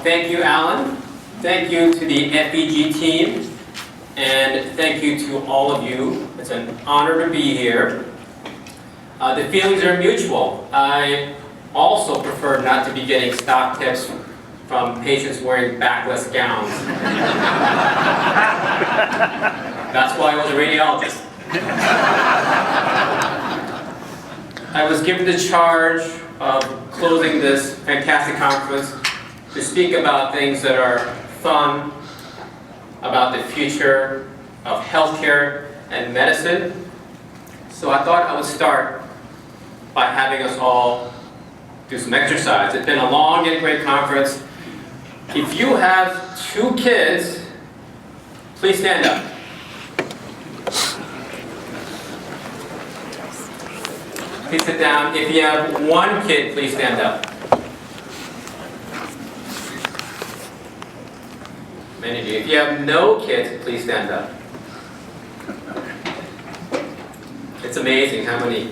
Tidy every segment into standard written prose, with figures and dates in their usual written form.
Thank you, Alan. Thank you to the FEG team. And thank you to all of you. It's an honor to be here. The feelings are mutual. I also prefer not to be getting stock tips from patients wearing backless gowns. That's why I was a radiologist. I was given the charge of closing this fantastic conference to speak about things that are fun, about the future of healthcare and medicine. So I thought I would start by having us all do some exercise. It's been a long and great conference. If you have 2 kids, please stand up. Please sit down. If you have 1 kid, please stand up. Many of you. If you have no kids, please stand up. It's amazing how many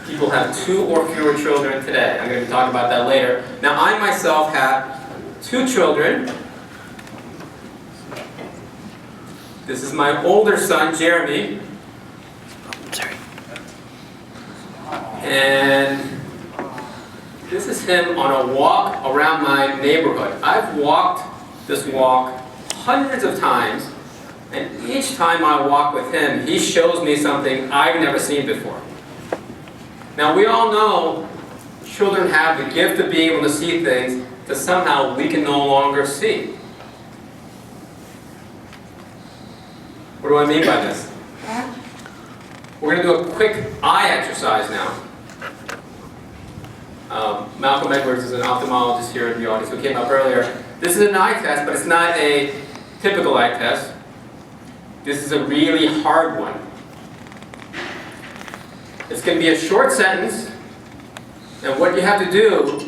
people have 2 or fewer children today. I'm going to be talking about that later. Now, I myself have 2 children. This is my older son, Jeremy. And this is him on a walk around my neighborhood. I've walked this walk hundreds of times, and each time I walk with him, he shows me something I've never seen before. Now, we all know children have the gift of being able to see things that somehow we can no longer see. What do I mean by this? We're going to do a quick eye exercise now. Malcolm Edwards is an ophthalmologist here in the audience who came up earlier. This is an eye test, but it's not a typical eye test. This is a really hard one. It's going to be a short sentence, and what you have to do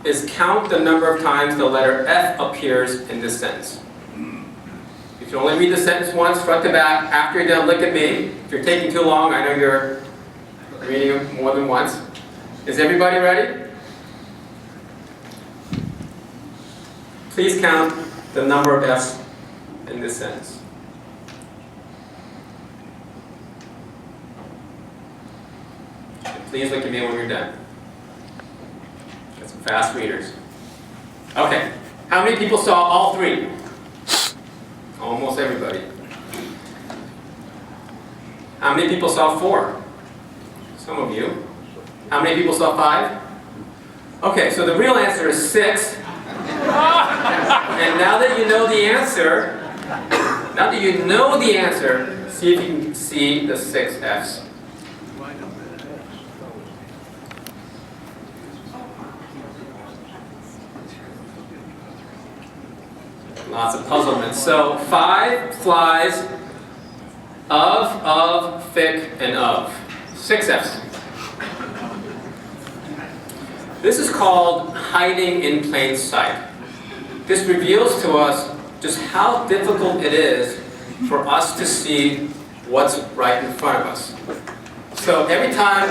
is count the number of times the letter F appears in this sentence. You can only read the sentence once, front to back. After you're done, look at me. If you're taking too long, I know you're reading it more than once. Is everybody ready? Please count the number of F's in this sentence. And please look at me when you're done. Got some fast readers. Okay. How many people saw all 3? Almost everybody. How many people saw 4? Some of you. How many people saw 5? Okay, so the real answer is 6. And now that you know the answer, see if you can see the 6 F's. Lots of puzzlement. So 5 flies, of, thick, and of. 6 F's. This is called hiding in plain sight. This reveals to us just how difficult it is for us to see what's right in front of us. So every time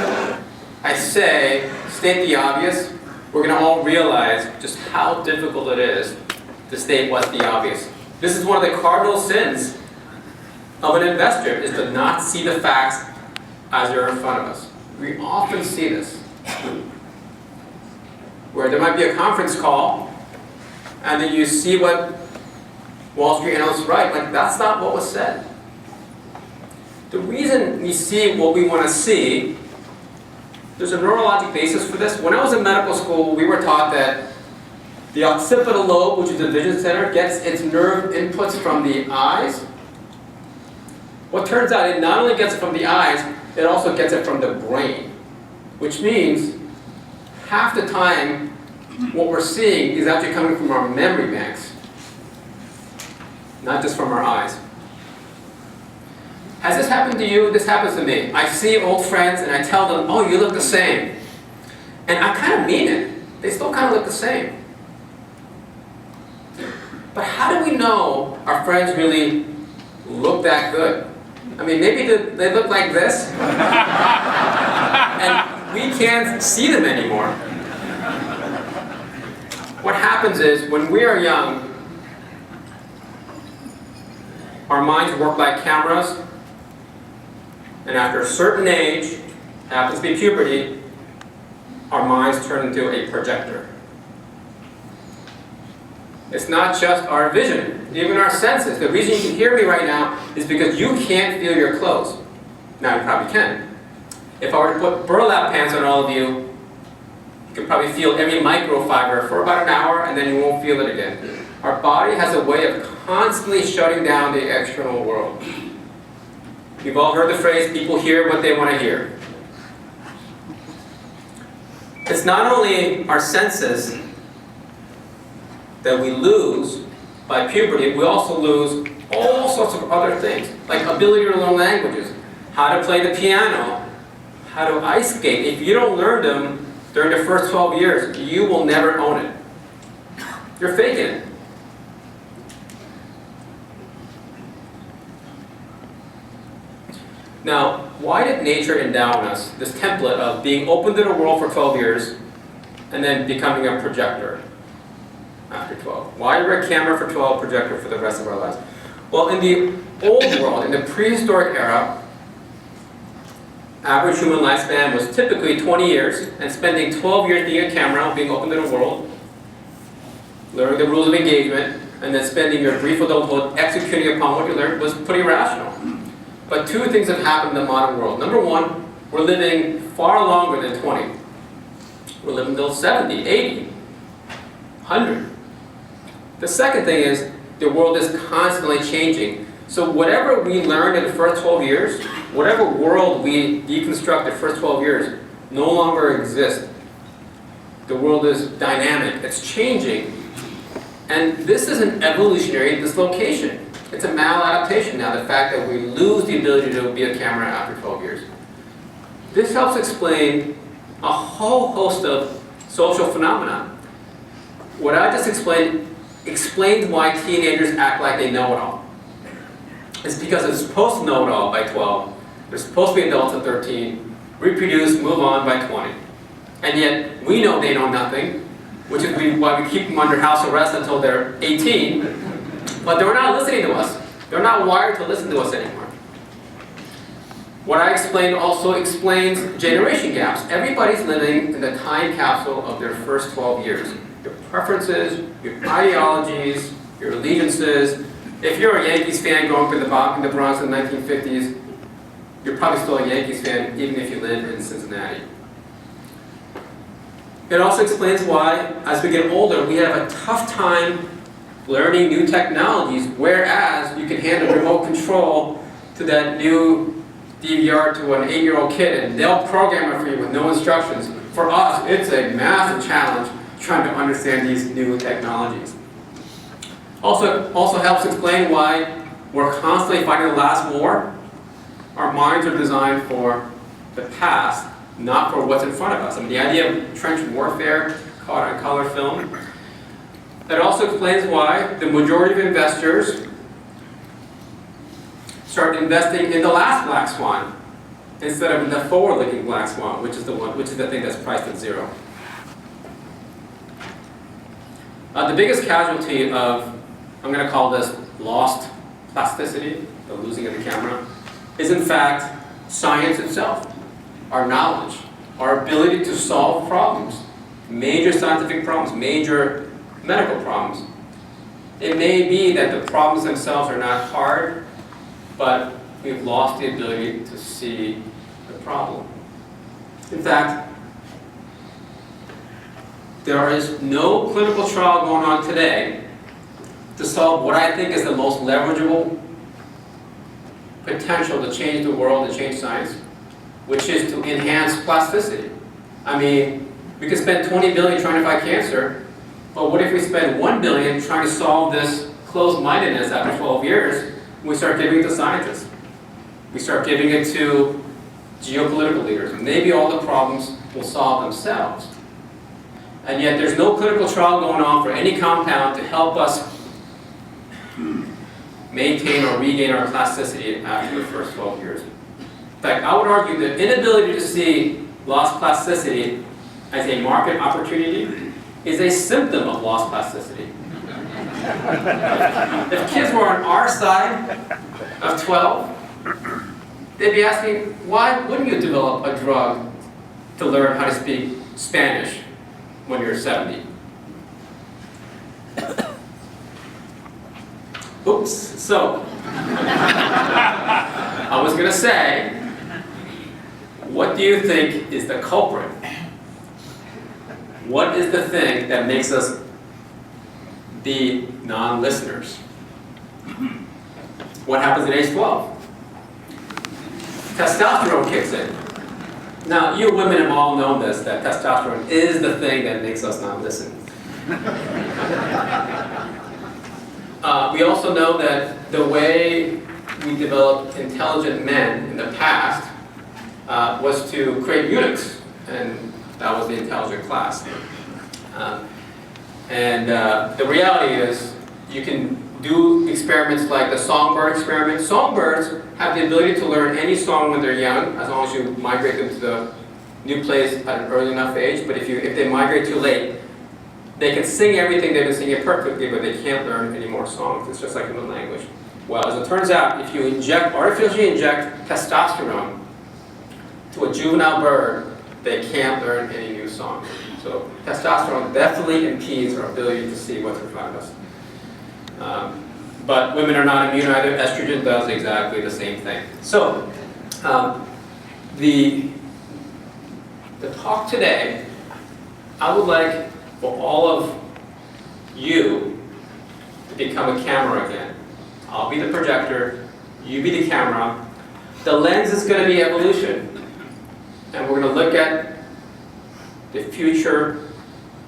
I say, state the obvious, we're going to all realize just how difficult it is to state what's the obvious. This is one of the cardinal sins of an investor, is to not see the facts as they're in front of us. We often see this, where there might be a conference call, and then you see what Wall Street analysts write, like that's not what was said. The reason we see what we want to see, there's a neurologic basis for this. When I was in medical school, we were taught that the occipital lobe, which is the vision center, gets its nerve inputs from the eyes. What turns out, it not only gets it from the eyes, it also gets it from the brain, which means half the time what we're seeing is actually coming from our memory banks, not just from our eyes. Has this happened to you? This happens to me. I see old friends and I tell them, oh, you look the same. And I kind of mean it. They still kind of look the same. But how do we know our friends really look that good? I mean, maybe they look like this, and we can't see them anymore. what happens is when we are young, our minds work like cameras, and after a certain age, happens to be puberty, our minds turn into a projector. It's not just our vision, even our senses. The reason you can hear me right now is because you can't feel your clothes. Now you probably can. If I were to put burlap pants on all of you, you can probably feel every microfiber for about an hour and then you won't feel it again. Our body has a way of constantly shutting down the external world. We've all heard the phrase, people hear what they want to hear. It's not only our senses that we lose by puberty, we also lose all sorts of other things, like ability to learn languages, how to play the piano, how to ice skate. If you don't learn them during the first 12 years, you will never own it. You're faking it. Now, why did nature endow in us this template of being open to the world for 12 years and then becoming a projector after 12? Why wear a camera for 12, projector for the rest of our lives? Well, in the old world, in the prehistoric era, average human lifespan was typically 20 years, and spending 12 years being a camera, being open to the world, learning the rules of engagement, and then spending your brief adulthood executing upon what you learned was pretty rational. But two things have happened in the modern world. Number one, we're living far longer than 20. We're living until 70, 80, 100. The second thing is, the world is constantly changing. So whatever we learned in the first 12 years, whatever world we deconstruct the first 12 years, no longer exists. The world is dynamic, it's changing. And this is an evolutionary dislocation. It's a maladaptation now, the fact that we lose the ability to be a camera after 12 years. This helps explain a whole host of social phenomena. What I just explained explains why teenagers act like they know it all. It's because they're supposed to know it all by 12. They're supposed to be adults at 13, reproduce, move on by 20. And yet, we know they know nothing, which is why we keep them under house arrest until they're 18. But they're not listening to us. They're not wired to listen to us anymore. What I explained also explains generation gaps. Everybody's living in the time capsule of their first 12 years. Your preferences, your ideologies, your allegiances. If you're a Yankees fan growing up in the Bronx in the 1950s, you're probably still a Yankees fan even if you live in Cincinnati. It also explains why, as we get older, we have a tough time learning new technologies, whereas you can hand a remote control to that new DVR to an 8-year-old kid and they'll program it for you with no instructions. For us, it's a massive challenge trying to understand these new technologies. Also helps explain why we're constantly fighting the last war. Our minds are designed for the past, not for what's in front of us. I mean, the idea of trench warfare caught on color film. It also explains why the majority of investors start investing in the last black swan instead of in the forward-looking black swan, which is the thing that's priced at zero. The biggest casualty of, I'm going to call this lost plasticity, the losing of the camera, is in fact science itself, our knowledge, our ability to solve problems, major scientific problems, major medical problems. It may be that the problems themselves are not hard, but we've lost the ability to see the problem. In fact, there is no clinical trial going on today to solve what I think is the most leverageable potential to change the world and change science, which is to enhance plasticity. I mean, we could spend $20 billion trying to fight cancer, but what if we spend $1 billion trying to solve this closed-mindedness after 12 years, and we start giving it to scientists? We start giving it to geopolitical leaders. Maybe all the problems will solve themselves. And yet there's no clinical trial going on for any compound to help us maintain or regain our plasticity after the first 12 years. In fact, I would argue the inability to see lost plasticity as a market opportunity is a symptom of lost plasticity. If kids were on our side of 12, they'd be asking, why wouldn't you develop a drug to learn how to speak Spanish when you're 70? Oops, so, I was going to say, what do you think is the culprit? What is the thing that makes us be non-listeners? What happens at age 12? Testosterone kicks in. Now, you women have all known this, that testosterone is the thing that makes us not listen. We also know that the way we developed intelligent men in the past was to create eunuchs, and that was the intelligent class. The reality is, you can do experiments like the songbird experiment. Songbirds have the ability to learn any song when they're young, as long as you migrate them to the new place at an early enough age. But if they migrate too late, they can sing everything they've been singing perfectly, but they can't learn any more songs. It's just like in the language. Well, as it turns out, if you artificially inject testosterone to a juvenile bird, they can't learn any new songs. So testosterone definitely impedes our ability to see what's in front of us. But women are not immune either. Estrogen does exactly the same thing. So the talk today, I would like for all of you to become a camera again. I'll be the projector, you be the camera. The lens is going to be evolution. And we're going to look at the future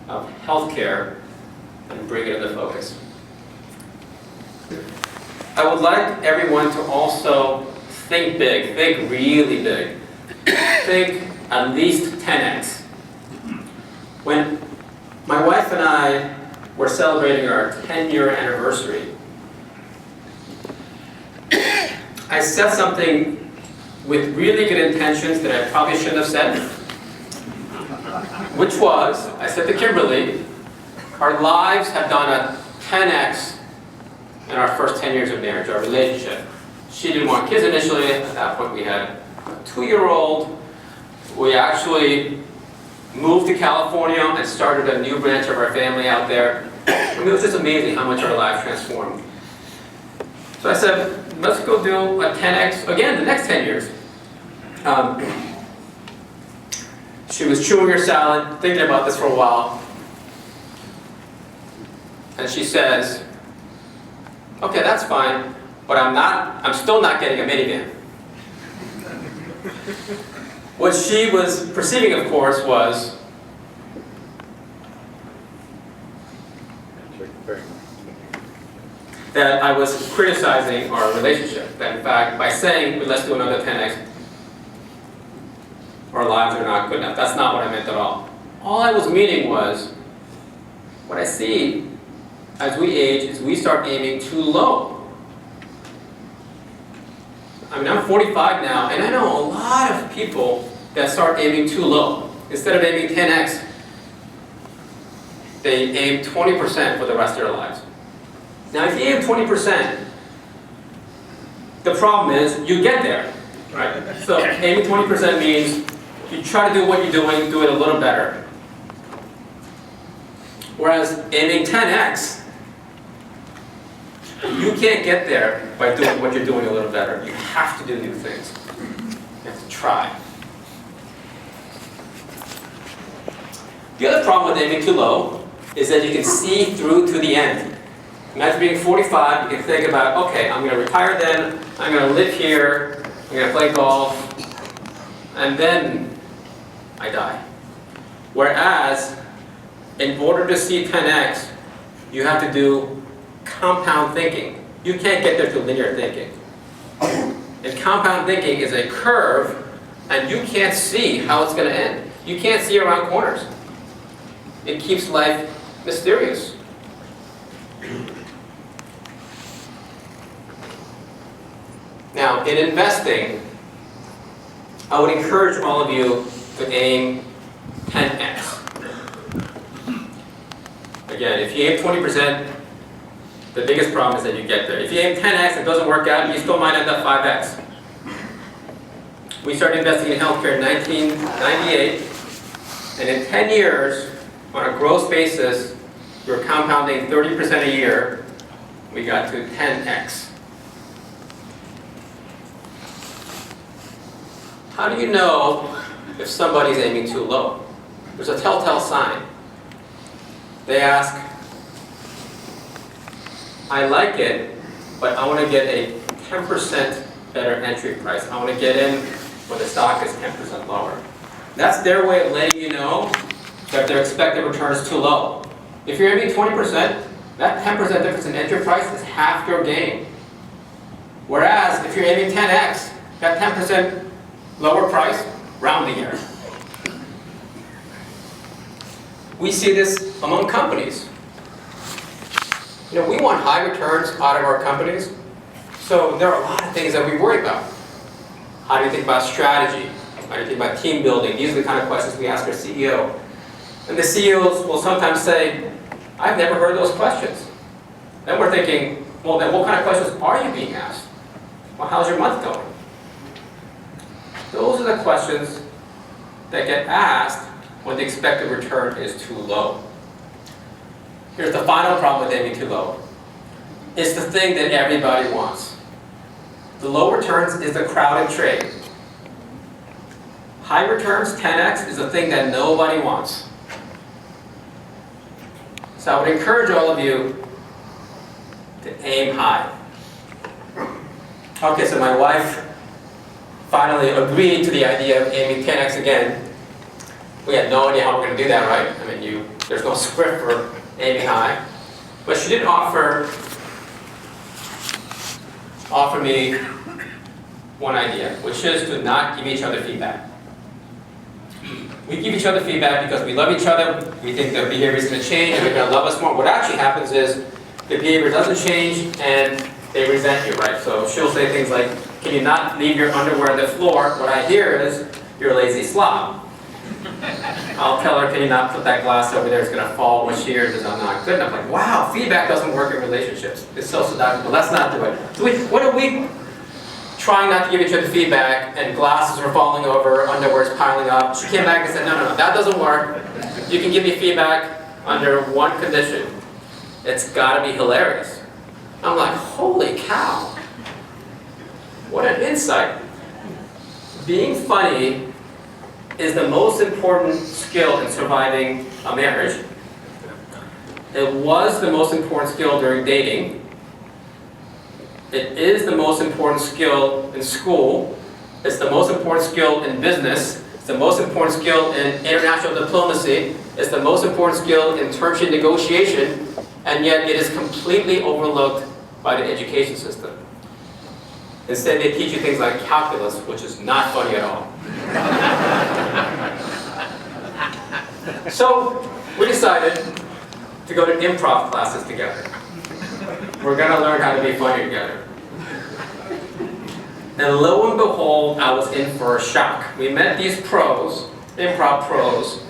of healthcare and bring it into focus. I would like everyone to also think big, think really big. Think at least 10x. When my wife and I were celebrating our 10-year anniversary, I said something with really good intentions that I probably shouldn't have said, which was, I said to Kimberly, our lives have done a 10x in our first 10 years of marriage, our relationship. She didn't want kids initially. At that point, we had a 2-year-old. We actually moved to California and started a new branch of our family out there. I mean, it was just amazing how much our lives transformed. So I said, let's go do a 10x again the next 10 years. She was chewing her salad, thinking about this for a while. And she says, okay, that's fine, but I'm still not getting a minivan. What she was perceiving, of course, was that I was criticizing our relationship. That in fact, by saying, let's do another 10x, our lives are not good enough. That's not what I meant at all. All I was meaning was, what I see as we age is we start aiming too low. I mean, I'm 45 now, and I know a lot of people that start aiming too low. Instead of aiming 10x, they aim 20% for the rest of their lives. Now, if you aim 20%, the problem is you get there, right? So aiming 20% means you try to do what you're doing, do it a little better. Whereas aiming 10x, you can't get there by doing what you're doing a little better. You have to do new things. You have to try. The other problem with aiming too low is that you can see through to the end. Imagine being 45, you can think about, okay, I'm going to retire then, I'm going to live here, I'm going to play golf, and then I die. Whereas, in order to see 10x, you have to do compound thinking. You can't get there through linear thinking. And compound thinking is a curve, and you can't see how it's going to end. You can't see around corners. It keeps life mysterious. Now, in investing, I would encourage all of you to aim 10x. again, if you aim 20%, the biggest problem is that you get there. If you aim 10x and it doesn't work out, you still might end up 5x. We started investing in healthcare in 1998, and in 10 years, on a gross basis, we were compounding 30% a year. We got to 10x. How do you know if somebody's aiming too low? There's a telltale sign. They ask, I like it, but I want to get a 10% better entry price. I want to get in when the stock is 10% lower. That's their way of letting you know that their expected return is too low. If you're aiming 20%, that 10% difference in entry price is half your gain. Whereas, if you're aiming 10x, that 10% lower price, round the error. We see this among companies. You know, we want high returns out of our companies, so there are a lot of things that we worry about. How do you think about strategy? How do you think about team building? These are the kind of questions we ask our CEO. And the CEOs will sometimes say, I've never heard those questions. Then we're thinking, well, then what kind of questions are you being asked? Well, how's your month going? Those are the questions that get asked when the expected return is too low. Here's the final problem with aiming too low. It's the thing that everybody wants. The low returns is the crowded trade. High returns, 10x, is the thing that nobody wants. So I would encourage all of you to aim high. Okay, so my wife finally agreed to the idea of aiming 10x again. We had no idea how we're going to do that, right? I mean, there's no script for aiming high. But she did offer me one idea, which is to not give each other feedback. We give each other feedback because we love each other, we think their behavior is going to change, and they're going to love us more. What actually happens is the behavior doesn't change, and they resent you, right? So she'll say things like, can you not leave your underwear on the floor? What I hear is, you're a lazy slob. I'll tell her, can you not put that glass over there? It's going to fall when she hears is I'm not good enough. Like, wow, feedback doesn't work in relationships. It's so seductive, but let's not do it. So what are we trying not to give each other feedback, and glasses are falling over, underwear is piling up? She came back and said, no, that doesn't work. You can give me feedback under one condition. It's got to be hilarious. I'm like, holy cow. What an insight. Being funny is the most important skill in surviving a marriage. It was the most important skill during dating. It is the most important skill in school. It's the most important skill in business. It's the most important skill in international diplomacy. It's the most important skill in term sheet negotiation, and yet it is completely overlooked by the education system. Instead, they teach you things like calculus, which is not funny at all. So, we decided to go to improv classes together. We're going to learn how to be funny together. And lo and behold, I was in for a shock. We met these pros, improv pros.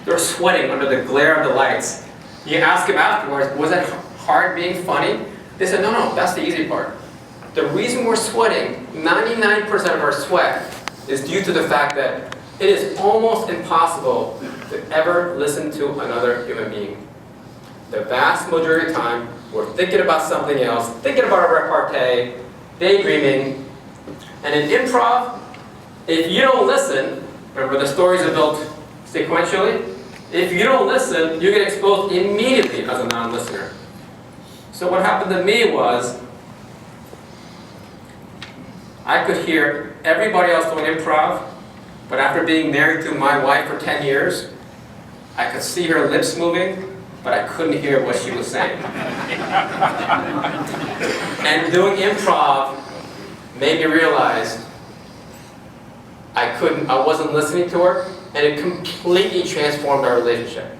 They're sweating under the glare of the lights. You ask them afterwards, was it hard being funny? They said, no, that's the easy part. The reason we're sweating, 99% of our sweat, is due to the fact that it is almost impossible to ever listen to another human being. The vast majority of the time, we're thinking about something else, thinking about our repartee, daydreaming. And in improv, if you don't listen, remember the stories are built sequentially, if you don't listen, you get exposed immediately as a non-listener. So what happened to me was, I could hear everybody else doing improv, but after being married to my wife for 10 years, I could see her lips moving, but I couldn't hear what she was saying. And doing improv made me realize I wasn't listening to her, and it completely transformed our relationship.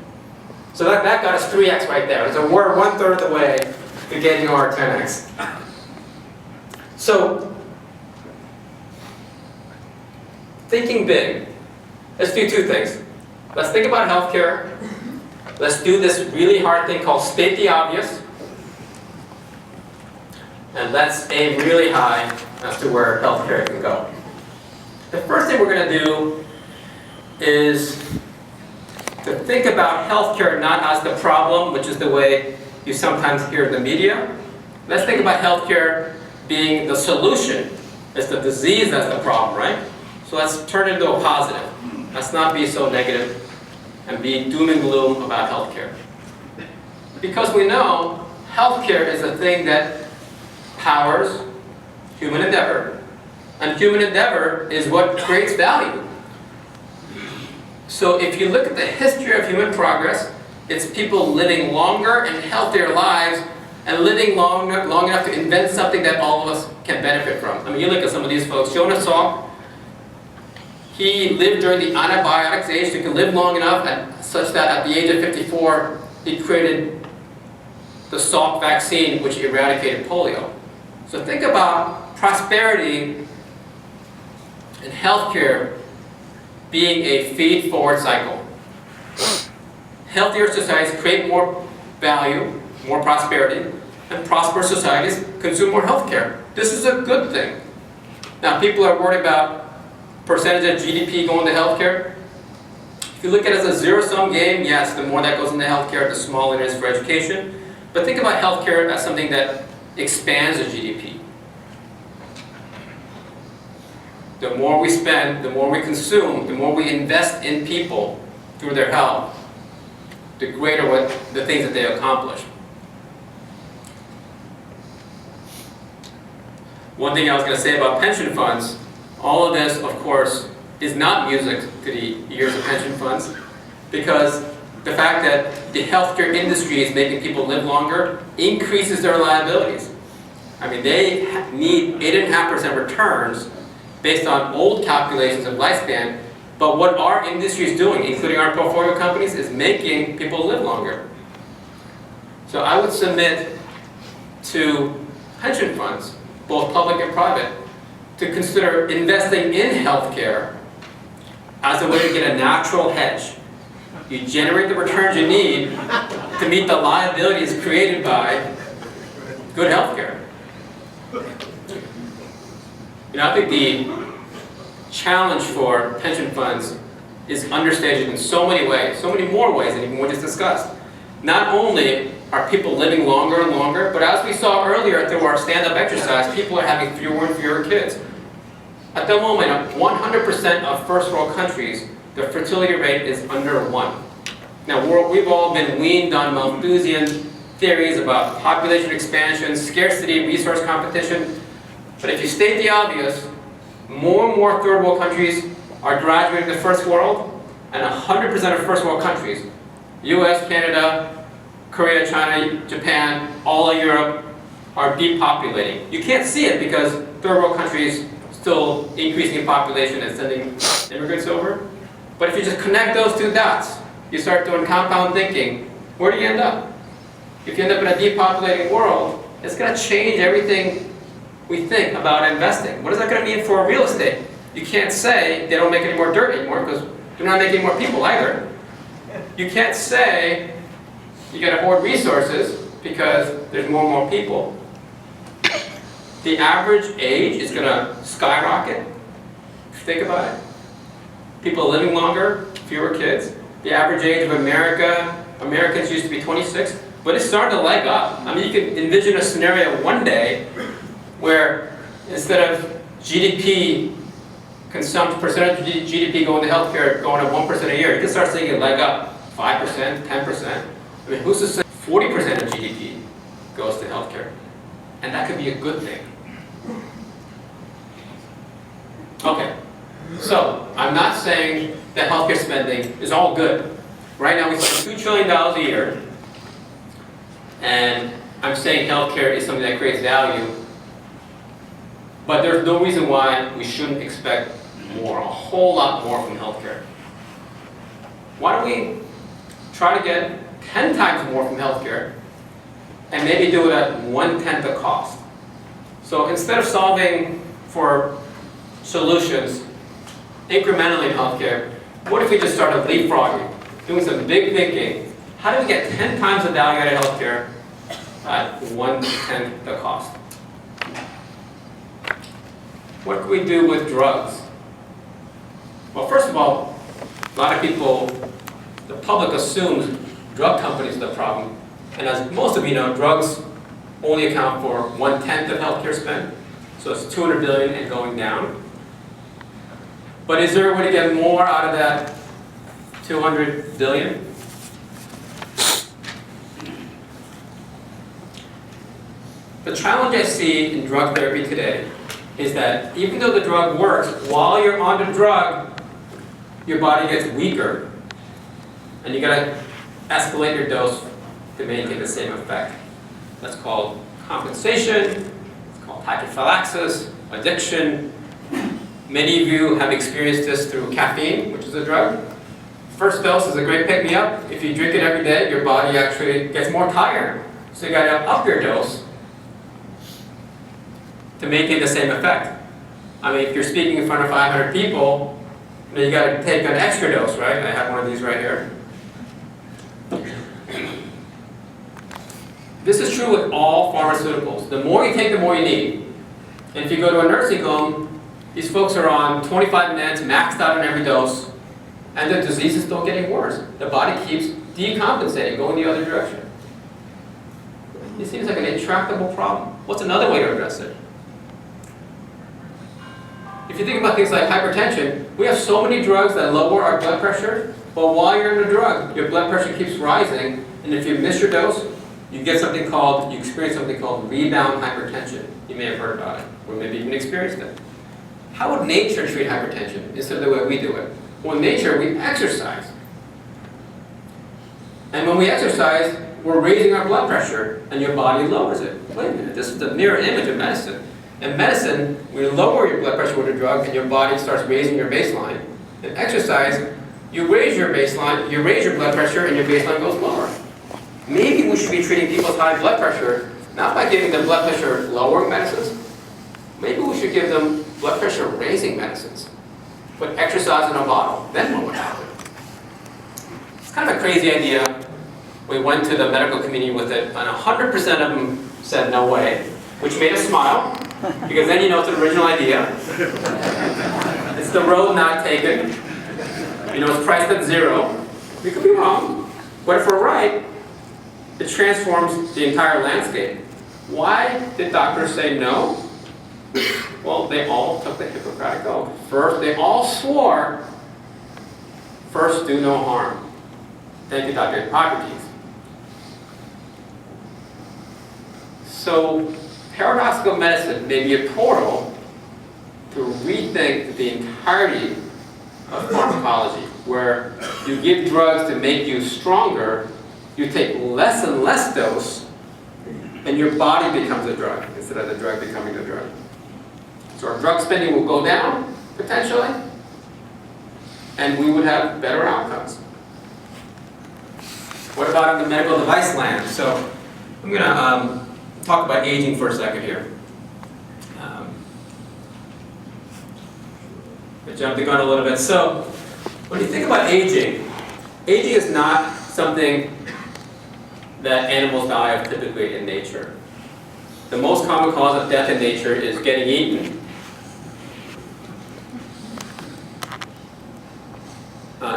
So that got us 3x right there. So we're 1/3 of the way to getting our 10x. So, thinking big. Let's do two things. Let's think about healthcare, let's do this really hard thing called state the obvious. And let's aim really high as to where healthcare can go. The first thing we're going to do is to think about healthcare not as the problem, which is the way you sometimes hear in the media. Let's think about healthcare being the solution. It's the disease that's the problem, right? So let's turn it into a positive. Let's not be so negative and be doom and gloom about healthcare. Because we know healthcare is a thing that powers human endeavor. And human endeavor is what creates value. So if you look at the history of human progress, it's people living longer and healthier lives and living long enough to invent something that all of us can benefit from. I mean, you look at some of these folks. Jonas Salk, he lived during the antibiotics age, so he could live long enough such that at the age of 54, he created the Salk vaccine, which eradicated polio. So think about prosperity and healthcare being a feed-forward cycle. Healthier societies create more value, more prosperity, and prosperous societies consume more healthcare. This is a good thing. Now, people are worried about percentage of GDP going to healthcare. If you look at it as a zero-sum game, yes, the more that goes into healthcare, the smaller it is for education. But think about healthcare as something that expands the GDP. The more we spend, the more we consume, the more we invest in people through their health, the greater the things that they accomplish. One thing I was going to say about pension funds, all of this, of course, is not music to the ears of pension funds, because the fact that the healthcare industry is making people live longer increases their liabilities. I mean, they need 8.5% returns based on old calculations of lifespan, but what our industry is doing, including our portfolio companies, is making people live longer. So I would submit to pension funds, both public and private, to consider investing in healthcare as a way to get a natural hedge. You generate the returns you need to meet the liabilities created by good healthcare. You know, I think the challenge for pension funds is understated in so many ways, so many more ways than even we just discussed. Not only are people living longer and longer, but as we saw earlier through our stand-up exercise, people are having fewer and fewer kids. At the moment, 100% of first world countries, the fertility rate is under 1. Now, we've all been weaned on Malthusian theories about population expansion, scarcity, resource competition. But if you state the obvious, more and more third world countries are graduating to first world, and 100% of first world countries, US, Canada, Korea, China, Japan, all of Europe, are depopulating. You can't see it because third world countries still increasing in population and sending immigrants over. But if you just connect those two dots, you start doing compound thinking, where do you end up? If you end up in a depopulating world, it's going to change everything we think about investing. What is that going to mean for real estate? You can't say they don't make any more dirt anymore because they're not making more people either. You can't say you got to hoard resources because there's more and more people. The average age is going to skyrocket. Think about it. People living longer, fewer kids. The average age of Americans used to be 26, but it's starting to leg up. I mean, you can envision a scenario one day where instead of GDP, percentage of GDP going to healthcare going up 1% a year, you can start seeing it leg up 5%, 10%. I mean, who's to say 40% of GDP goes to healthcare? And that could be a good thing. Okay, so I'm not saying that healthcare spending is all good. Right now we spend $2 trillion a year, and I'm saying healthcare is something that creates value, but there's no reason why we shouldn't expect more, a whole lot more from healthcare. Why don't we try to get 10 times more from healthcare and maybe do it at 1/10 the cost? So instead of solving for solutions incrementally in healthcare, what if we just started leapfrogging, doing some big thinking? How do we get 10 times the value out of healthcare at 1/10 the cost? What can we do with drugs? Well, first of all, a lot of people, the public assumes drug companies are the problem. And as most of you know, drugs only account for 1/10 of healthcare spend. So it's 200 billion and going down. But is there a way to get more out of that 200 billion? The challenge I see in drug therapy today is that even though the drug works, while you're on the drug, your body gets weaker. And you gotta escalate your dose to maintain the same effect. That's called compensation, it's called tachyphylaxis, addiction. Many of you have experienced this through caffeine, which is a drug. First dose is a great pick-me-up. If you drink it every day, your body actually gets more tired. So you gotta up your dose to maintain the same effect. I mean, if you're speaking in front of 500 people, you gotta take an extra dose, right? I have one of these right here. This is true with all pharmaceuticals. The more you take, the more you need. And if you go to a nursing home, these folks are on 25 minutes, maxed out on every dose, and the disease is still getting worse. The body keeps decompensating, going the other direction. It seems like an intractable problem. What's another way to address it? If you think about things like hypertension, we have so many drugs that lower our blood pressure, but while you're in the drug, your blood pressure keeps rising, and if you miss your dose, you experience something called rebound hypertension. You may have heard about it, or maybe even experienced it. How would nature treat hypertension instead of the way we do it? Well, in nature, we exercise. And when we exercise, we're raising our blood pressure, and your body lowers it. Wait a minute, this is the mirror image of medicine. In medicine, we lower your blood pressure with a drug, and your body starts raising your baseline. In exercise, you raise your baseline, you raise your blood pressure, and your baseline goes lower. Maybe we should be treating people's high blood pressure, not by giving them blood pressure lowering medicines. Maybe we should give them blood pressure raising medicines. Put exercise in a bottle, then what would happen? It's kind of a crazy idea. We went to the medical community with it, and 100% of them said no way, which made us smile, because then you know it's an original idea. It's the road not taken. You know, it's priced at zero. We could be wrong, but if we're right, it transforms the entire landscape. Why did doctors say no? Well, they all took the Hippocratic oath. First, they all swore, first do no harm. Thank you, Dr. Hippocrates. So, paradoxical medicine may be a portal to rethink the entirety of pharmacology, where you give drugs to make you stronger, you take less and less dose, and your body becomes a drug instead of the drug becoming the drug. So our drug spending will go down, potentially, and we would have better outcomes. What about in the medical device land? So I'm going to talk about aging for a second here. I jumped the gun a little bit. So when you think about aging, aging is not something that animals die of typically in nature. The most common cause of death in nature is getting eaten.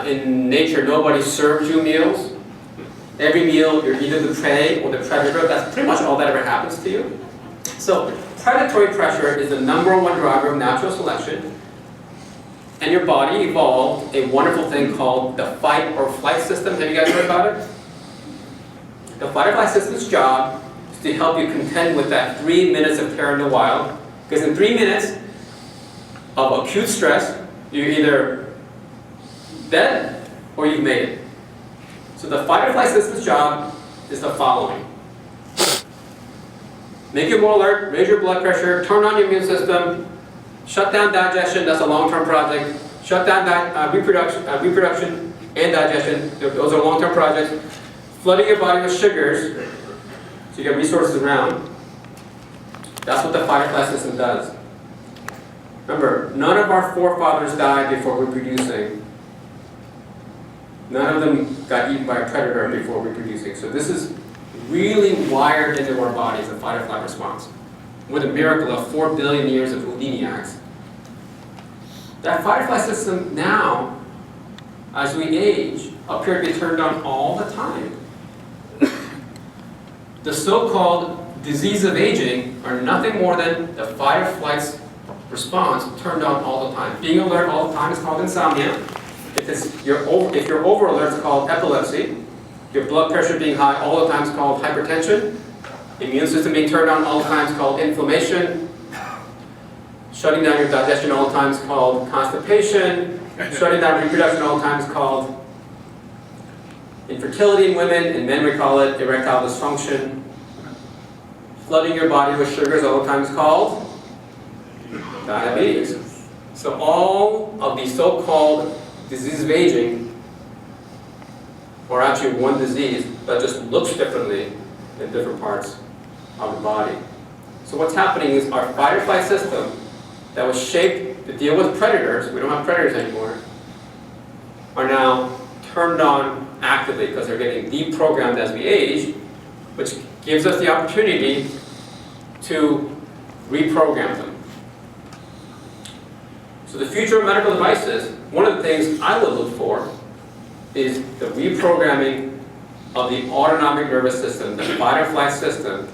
In nature, nobody serves you meals. Every meal, you're either the prey or the predator. That's pretty much all that ever happens to you. So predatory pressure is the #1 driver of natural selection. And your body evolved a wonderful thing called the fight or flight system. Have you guys heard about it? The fight or flight system's job is to help you contend with that 3 minutes of terror in the wild. Because in 3 minutes of acute stress, you're either dead or you've made it. So the fight or flight system's job is the following. Make you more alert, raise your blood pressure, turn on your immune system, shut down digestion, that's a long-term project, shut down reproduction and digestion, those are long-term projects, flooding your body with sugars so you get resources around. That's what the fight or flight system does. Remember, none of our forefathers died before reproducing. None of them got eaten by a predator before reproducing. So this is really wired into our bodies, the fight or flight response. With a miracle of 4 billion years of Houdiniacs. That fight or flight system now, as we age, appear to be turned on all the time. The so-called disease of aging are nothing more than the fight or flight response turned on all the time. Being alert all the time is called insomnia. If you're over alert, it's called epilepsy. Your blood pressure being high all the time is called hypertension. Immune system being turned on all the time is called inflammation. Shutting down your digestion all the time is called constipation. Shutting down reproduction all the time is called infertility in women. In men we call it erectile dysfunction. Flooding your body with sugars all the time is called diabetes. So all of these so-called diseases of aging are actually one disease that just looks differently in different parts of the body. So what's happening is our fight or flight system that was shaped to deal with predators, we don't have predators anymore, are now turned on actively because they're getting deprogrammed as we age, which gives us the opportunity to reprogram them. So the future of medical devices, one of the things I would look for is the reprogramming of the autonomic nervous system, the fight or flight system,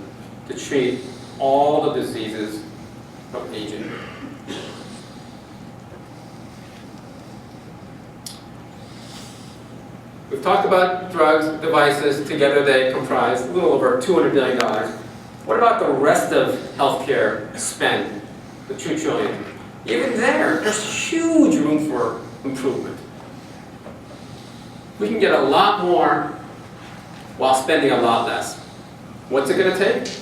to treat all the diseases of aging. We've talked about drugs, devices. Together they comprise a little over $200 billion. What about the rest of healthcare spend, the $2 trillion? Even there's huge room for improvement. We can get a lot more while spending a lot less. What's it going to take?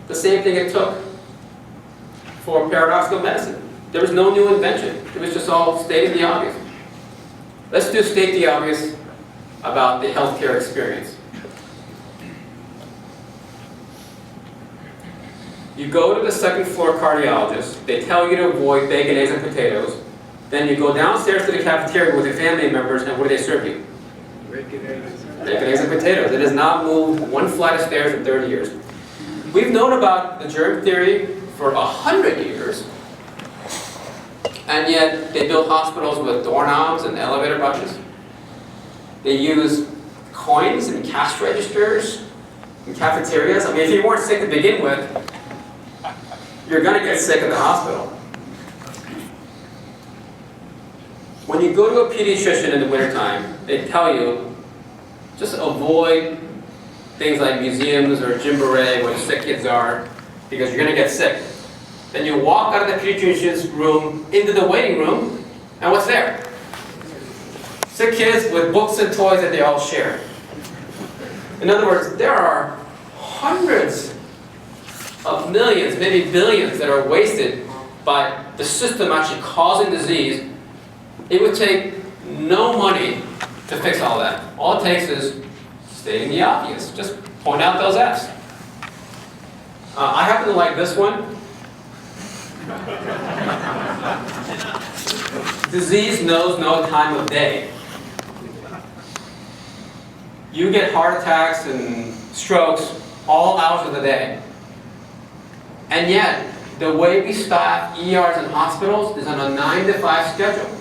The same thing it took for paradoxical medicine. There was no new invention. It was just all stating the obvious. Let's do state the obvious about the healthcare experience. You go to the second floor cardiologist, they tell you to avoid bacon, eggs, and potatoes. Then you go downstairs to the cafeteria with your family members, and what do they serve you? Bacon, eggs, and potatoes. It has not moved one flight of stairs in 30 years. We've known about the germ theory for 100 years, and yet they build hospitals with doorknobs and elevator buttons. They use coins and cash registers in cafeterias. I mean, if you weren't sick to begin with, you're going to get sick at the hospital. When you go to a pediatrician in the wintertime, they tell you, just avoid things like museums or Gymboree where the sick kids are, because you're going to get sick. Then you walk out of the pediatrician's room into the waiting room, and what's there? Sick kids with books and toys that they all share. In other words, there are hundreds of millions, maybe billions, that are wasted by the system actually causing disease. It would take no money to fix all that. All it takes is stating the obvious. Just point out those F's. I happen to like this one. Disease knows no time of day. You get heart attacks and strokes all hours of the day. And yet, the way we staff ERs and hospitals is on a 9 to 5 schedule.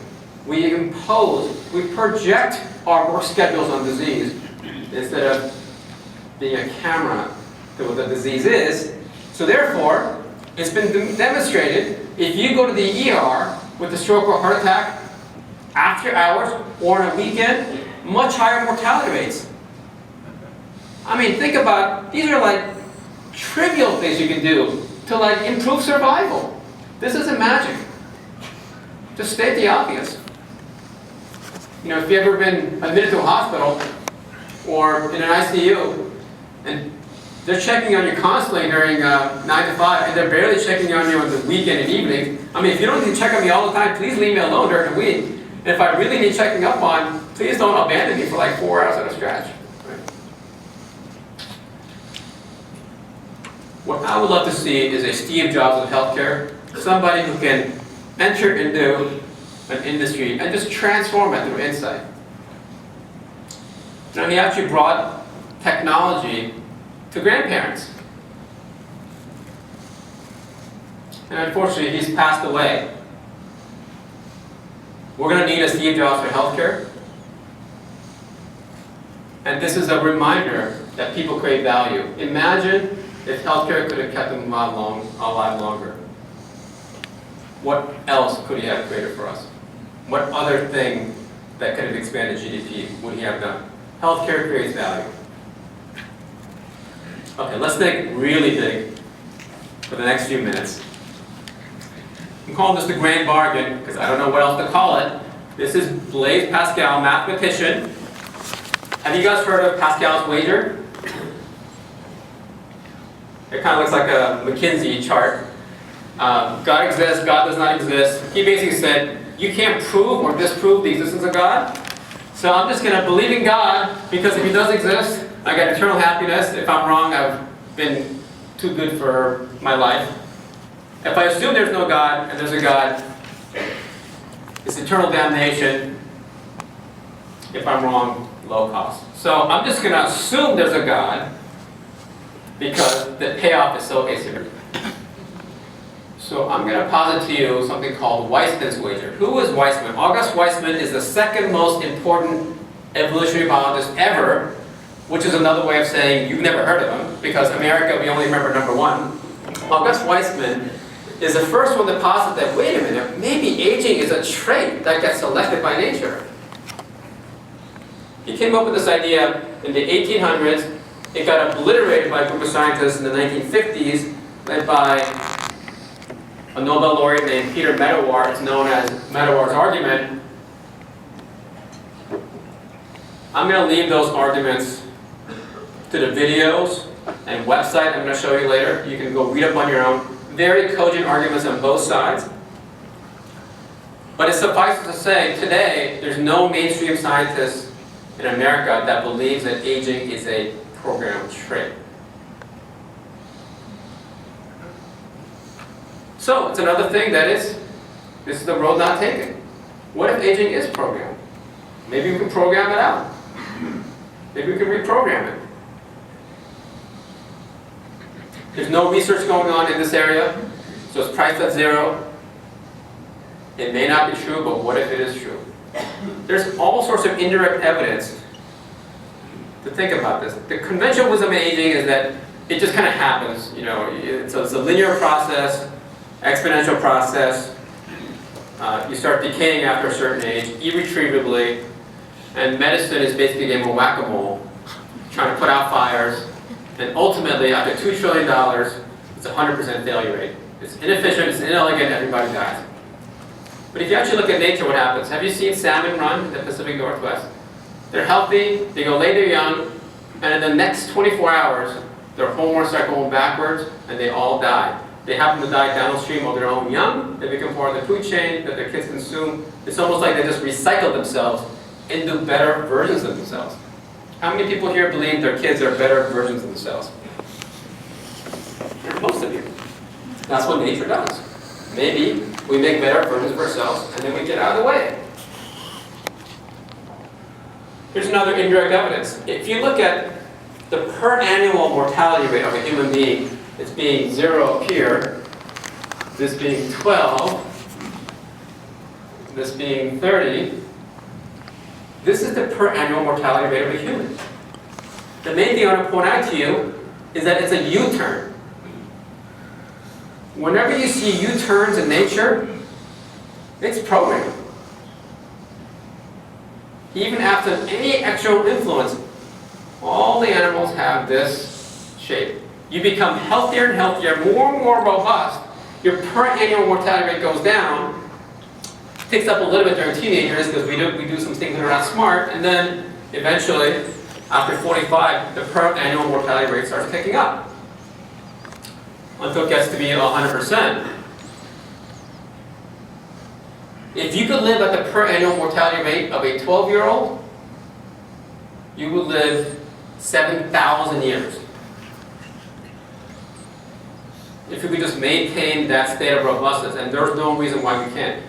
We project our work schedules on disease instead of being a camera to what the disease is. So therefore, it's been demonstrated, if you go to the ER with a stroke or heart attack after hours or on a weekend, much higher mortality rates. I mean, think about, these are like trivial things you can do to like improve survival. This isn't magic. Just state the obvious. You know, if you've ever been admitted to a hospital or in an ICU, and they're checking on you constantly during 9 to 5, and they're barely checking on you on the weekend and evening. I mean, if you don't need to check on me all the time, please leave me alone during the week. And if I really need checking up on, please don't abandon me for like 4 hours at a stretch. Right? What I would love to see is a Steve Jobs of healthcare, somebody who can enter into an industry and just transform it through insight. And he actually brought technology to grandparents. And unfortunately, he's passed away. We're going to need a Steve Jobs for healthcare. And this is a reminder that people crave value. Imagine if healthcare could have kept them alive longer. What else could he have created for us? What other thing that could have expanded GDP would he have done? Healthcare creates value. Okay, let's think really big for the next few minutes. I'm calling this the grand bargain because I don't know what else to call it. This is Blaise Pascal, mathematician. Have you guys heard of Pascal's wager? It kind of looks like a McKinsey chart. God exists, God does not exist. He basically said, you can't prove or disprove the existence of God. So I'm just going to believe in God because if he does exist, I got eternal happiness. If I'm wrong, I've been too good for my life. If I assume there's no God and there's a God, it's eternal damnation. If I'm wrong, low cost. So I'm just going to assume there's a God because the payoff is so asymmetrical. So I'm going to posit to you something called Weismann's wager. Who is Weismann? August Weismann is the second most important evolutionary biologist ever, which is another way of saying you've never heard of him, because America, we only remember number one. August Weismann is the first one to posit that, wait a minute, maybe aging is a trait that gets selected by nature. He came up with this idea in the 1800s. It got obliterated by a group of scientists in the 1950s, led by a Nobel laureate named Peter Medawar. It's known as Medawar's argument. I'm going to leave those arguments to the videos and website I'm going to show you later. You can go read up on your own. Very cogent arguments on both sides. But it suffices to say, today, there's no mainstream scientist in America that believes that aging is a programmed trait. So, it's another thing that this is the road not taken. What if aging is programmed? Maybe we can program it out. Maybe we can reprogram it. There's no research going on in this area, so it's priced at zero. It may not be true, but what if it is true? There's all sorts of indirect evidence to think about this. The conventional wisdom of aging is that it just kind of happens. You know, so it's a linear process, exponential process. You start decaying after a certain age, irretrievably, and medicine is basically a game of whack-a-mole, trying to put out fires, and ultimately, after $2 trillion, it's a 100% failure rate. It's inefficient, it's inelegant, everybody dies. But if you actually look at nature, what happens? Have you seen salmon run in the Pacific Northwest? They're healthy, they go lay their young, and in the next 24 hours, their hormones start going backwards, and they all die. They happen to die downstream of their own young, they become part of the food chain that their kids consume. It's almost like they just recycle themselves into better versions of themselves. How many people here believe their kids are better versions of themselves? Most of you. That's what nature does. Maybe we make better versions of ourselves and then we get out of the way. Here's another indirect evidence. If you look at the per annual mortality rate of a human being, it's being 0 up here, this being 12, this being 30. This is the per annual mortality rate of a human. The main thing I want to point out to you is that it's a U-turn. Whenever you see U-turns in nature, it's programmed. Even after any external influence, all the animals have this shape. You become healthier and healthier, more and more robust. Your per annual mortality rate goes down. Picks up a little bit during teenagers because we do some things that are not smart, and then eventually, after 45, the per annual mortality rate starts picking up until it gets to be 100%. If you could live at the per annual mortality rate of a 12-year-old, you would live 7,000 years. If you could just maintain that state of robustness, and there's no reason why we can't.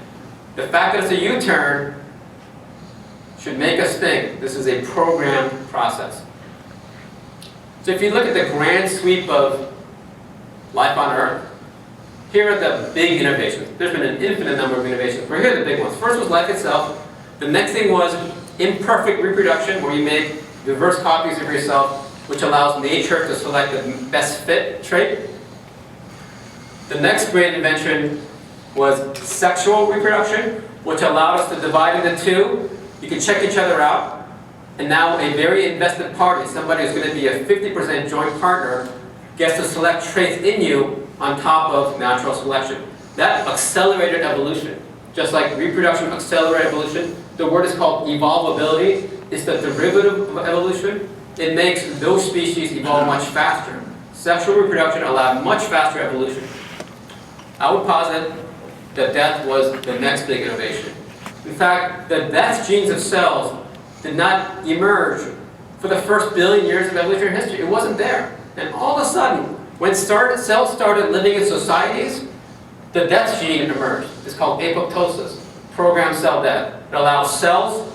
The fact that it's a U-turn should make us think this is a programmed process. So if you look at the grand sweep of life on Earth, here are the big innovations. There's been an infinite number of innovations, but here are the big ones. First was life itself. The next thing was imperfect reproduction, where you make diverse copies of yourself, which allows nature to select the best fit trait. The next great invention was sexual reproduction, which allowed us to divide into two. You can check each other out. And now a very invested party, somebody who's going to be a 50% joint partner, gets to select traits in you on top of natural selection. That accelerated evolution. Just like reproduction accelerated evolution, the word is called evolvability. It's the derivative of evolution. It makes those species evolve much faster. Sexual reproduction allowed much faster evolution. I would posit that death was the next big innovation. In fact, the death genes of cells did not emerge for the first billion years of evolutionary history. It wasn't there. And all of a sudden, when cells started living in societies, the death gene emerged. It's called apoptosis, programmed cell death. It allows cells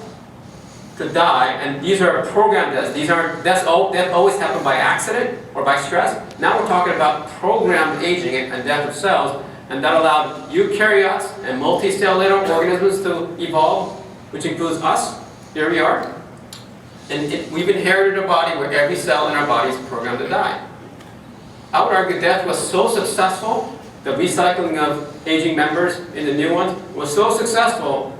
to die, and these are programmed deaths. These aren't deaths always happen by accident or by stress. Now we're talking about programmed aging and death of cells, and that allowed eukaryotes and multicellular organisms to evolve, which includes us. Here we are. And we've inherited a body where every cell in our body is programmed to die. I would argue death was so successful, the recycling of aging members into new ones was so successful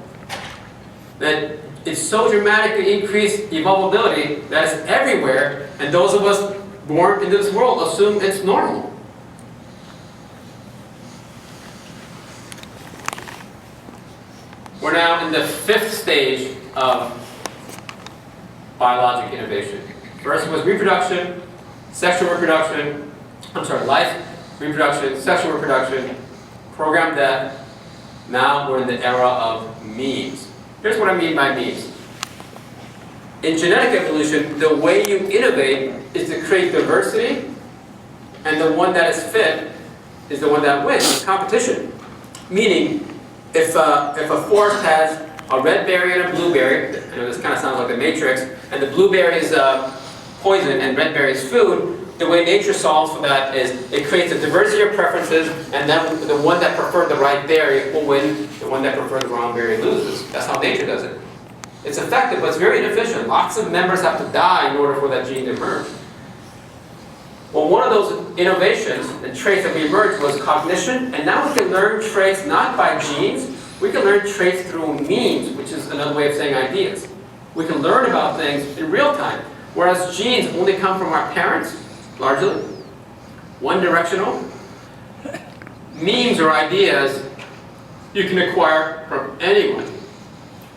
that it so dramatically increased evolvability that it's everywhere, and those of us born into this world assume it's normal. We're now in the 5th stage of biologic innovation. First was reproduction, sexual reproduction, life, reproduction, sexual reproduction, programmed death. Now we're in the era of memes. Here's what I mean by memes. In genetic evolution, the way you innovate is to create diversity, and the one that is fit is the one that wins. Competition. Meaning, if a forest has a red berry and a blueberry, I know this kind of sounds like the Matrix, and the blueberry is poison and red berry is food, the way nature solves for that is it creates a diversity of preferences, and then the one that preferred the right berry will win, the one that preferred the wrong berry loses. That's how nature does it. It's effective, but it's very inefficient. Lots of members have to die in order for that gene to emerge. Well, one of those innovations and traits that we emerged was cognition, and now we can learn traits not by genes, we can learn traits through memes, which is another way of saying ideas. We can learn about things in real time, whereas genes only come from our parents, largely, one-directional. Memes or ideas you can acquire from anyone.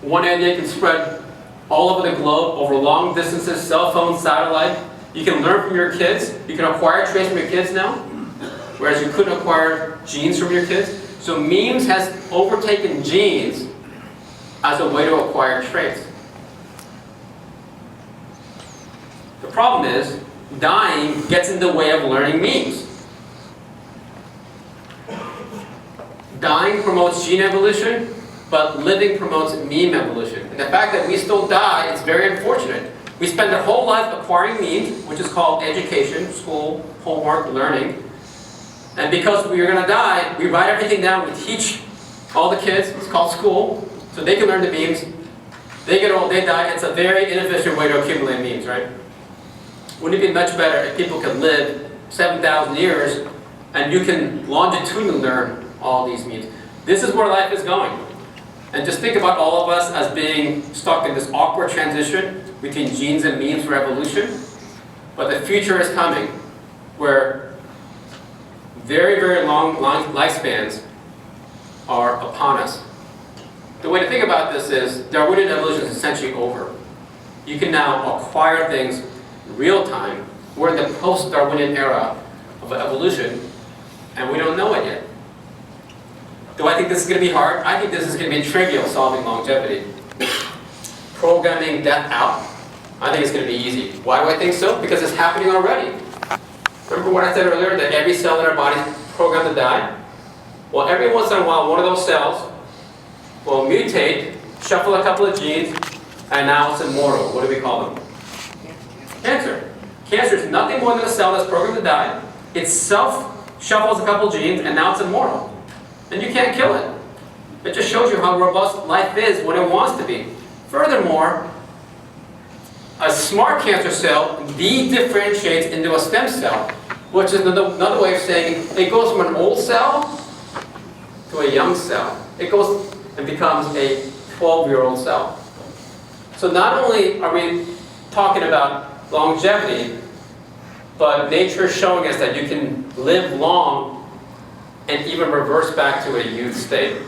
One idea can spread all over the globe, over long distances, cell phone, satellite. You can learn from your kids. You can acquire traits from your kids now, whereas you couldn't acquire genes from your kids. So memes has overtaken genes as a way to acquire traits. The problem is, dying gets in the way of learning memes. Dying promotes gene evolution, but living promotes meme evolution. And the fact that we still die is very unfortunate. We spend our whole life acquiring memes, which is called education, school, homework, learning. And because we are going to die, we write everything down, we teach all the kids, it's called school, so they can learn the memes. They get old, they die. It's a very inefficient way to accumulate memes, right? Wouldn't it be much better if people could live 7,000 years and you can longitudinally learn all these memes? This is where life is going. And just think about all of us as being stuck in this awkward transition between genes and memes for evolution. But the future is coming where very, very long lifespans are upon us. The way to think about this is Darwinian evolution is essentially over. You can now acquire things real time. We're in the post-Darwinian era of evolution, and we don't know it yet. Do I think this is going to be hard? I think this is going to be trivial, solving longevity. Programming death out, I think it's going to be easy. Why do I think so? Because it's happening already. Remember what I said earlier, that every cell in our body is programmed to die? Well, every once in a while, one of those cells will mutate, shuffle a couple of genes, and now it's immortal. What do we call them? Cancer. Cancer is nothing more than a cell that's programmed to die. It self-shuffles a couple genes, and now it's immortal. And you can't kill it. It just shows you how robust life is when it wants to be. Furthermore, a smart cancer cell de-differentiates into a stem cell, which is another way of saying it goes from an old cell to a young cell. It goes and becomes a 12-year-old cell. So not only are we talking about longevity, but nature is showing us that you can live long and even reverse back to a youth state.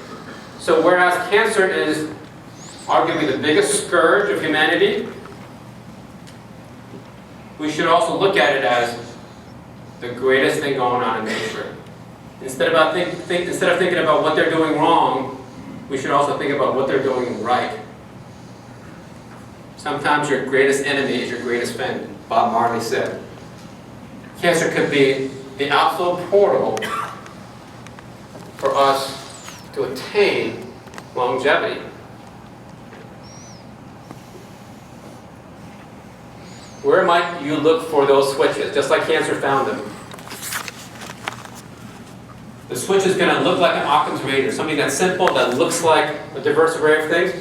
So whereas cancer is arguably the biggest scourge of humanity, we should also look at it as the greatest thing going on in nature. Instead of thinking about what they're doing wrong, we should also think about what they're doing right. Sometimes your greatest enemy is your greatest friend, Bob Marley said. Cancer could be the absolute portal for us to attain longevity. Where might you look for those switches, just like cancer found them? The switch is going to look like an Occam's razor, something that's simple, that looks like a diverse array of things.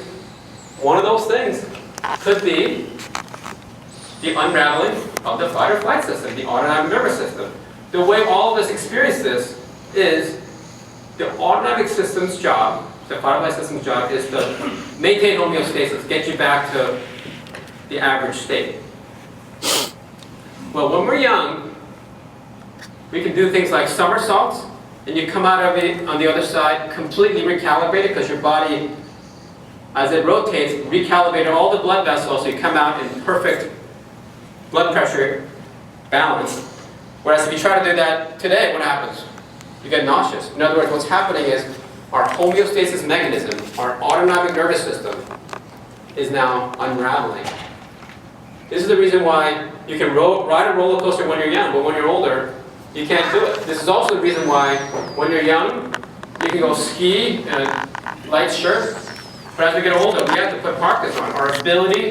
One of those things could be the unraveling of the fight or flight system, the autonomic nervous system. The way all of us experience this is the autonomic system's job, the fight or flight system's job, is to maintain homeostasis, get you back to the average state. Well, when we're young, we can do things like somersaults, and you come out of it on the other side completely recalibrated because your body, as it rotates, recalibrated all the blood vessels, so you come out in perfect blood pressure balance. Whereas if you try to do that today, what happens? You get nauseous. In other words, what's happening is our homeostasis mechanism, our autonomic nervous system, is now unraveling. This is the reason why you can ride a roller coaster when you're young, but when you're older, you can't do it. This is also the reason why when you're young, you can go ski in a light shirt, but as we get older, we have to put parkas on. Our ability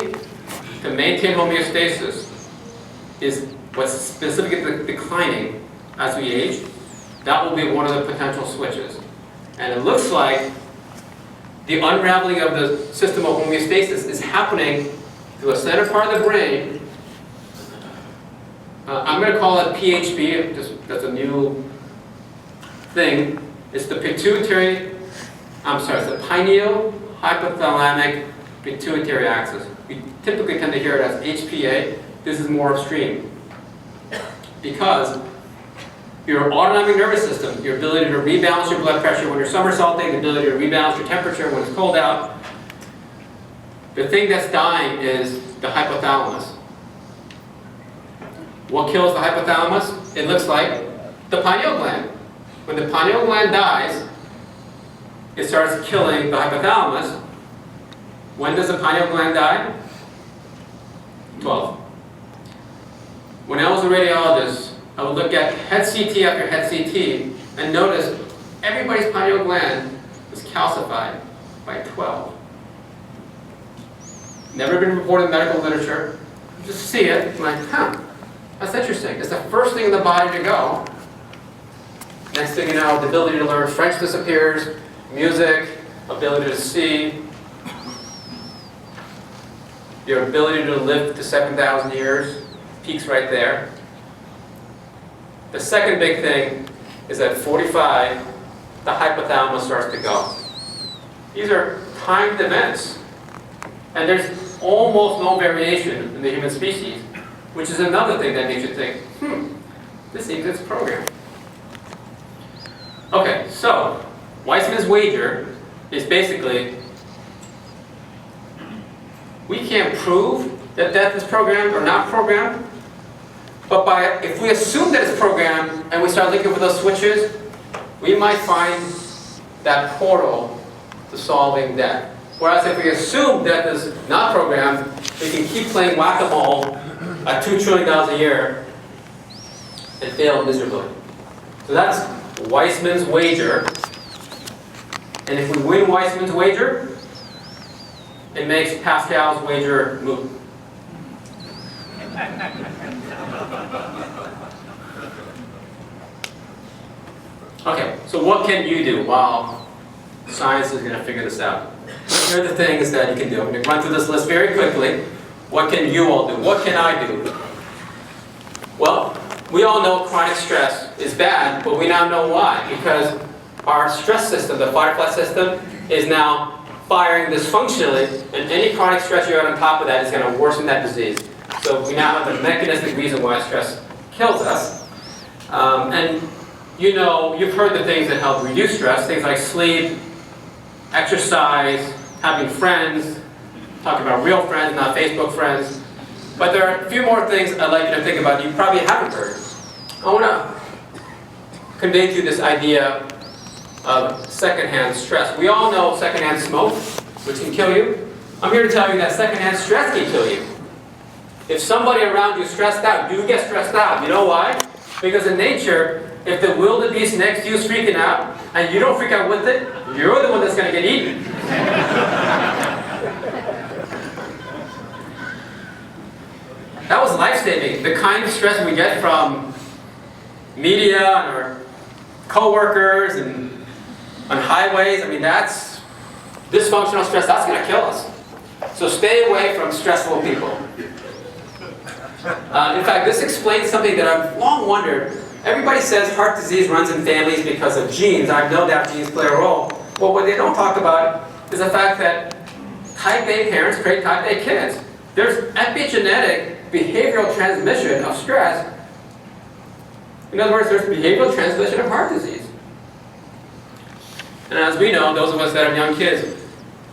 to maintain homeostasis is what's specifically declining as we age. That will be one of the potential switches. And it looks like the unraveling of the system of homeostasis is happening through a center part of the brain. I'm going to call it PHP, that's a new thing. It's the it's the pineal hypothalamic pituitary axis. We typically tend to hear it as HPA. This is more upstream. Because your autonomic nervous system, your ability to rebalance your blood pressure when you're somersaulting, the ability to rebalance your temperature when it's cold out, the thing that's dying is the hypothalamus. What kills the hypothalamus? It looks like the pineal gland. When the pineal gland dies, it starts killing the hypothalamus. When does the pineal gland die? 12. When I was a radiologist, I would look at head CT after head CT and notice everybody's pineal gland was calcified by 12. Never been reported in medical literature. You just see it, I'm like, that's interesting. It's the first thing in the body to go. Next thing you know, the ability to learn French disappears, music, ability to see, your ability to live to 7,000 years peaks right there. The second big thing is at 45, the hypothalamus starts to go. These are timed events. And there's almost no variation in the human species, which is another thing that makes you think, this seems it's programmed. Okay, so Weissman's wager is basically, we can't prove that death is programmed or not programmed, but if we assume that it's programmed and we start looking for those switches, we might find that portal to solving death. Whereas if we assume death is not programmed, we can keep playing whack-a-mole at $2 trillion a year and fail miserably. So that's Weissman's wager. And if we win Weissman's wager, it makes Pascal's wager moot. Okay, so what can you do while science is going to figure this out? Here are the things that you can do. I'm going to run through this list very quickly. What can you all do? What can I do? Well, we all know chronic stress is bad, but we now know why. Because our stress system, the fight or flight system, is now firing dysfunctionally, and any chronic stress you add on top of that is going to worsen that disease. So we now have the mechanistic reason why stress kills us. And you know, you've heard the things that help reduce stress, things like sleep, exercise, having friends, talking about real friends, not Facebook friends. But there are a few more things I'd like you to think about you probably haven't heard. I want to convey to you this idea of secondhand stress. We all know secondhand smoke, which can kill you. I'm here to tell you that secondhand stress can kill you. If somebody around you is stressed out, you get stressed out. You know why? Because in nature, if the wildebeest next to you is freaking out, and you don't freak out with it, you're the one that's going to get eaten. That was life-saving. The kind of stress we get from media and our co-workers and on highways, I mean, that's dysfunctional stress. That's going to kill us. So stay away from stressful people. In fact, this explains something that I've long wondered. Everybody says heart disease runs in families because of genes. I know that genes play a role. But what they don't talk about is the fact that type A parents create type A kids. There's epigenetic behavioral transmission of stress. In other words, there's behavioral transmission of heart disease. And as we know, those of us that have young kids,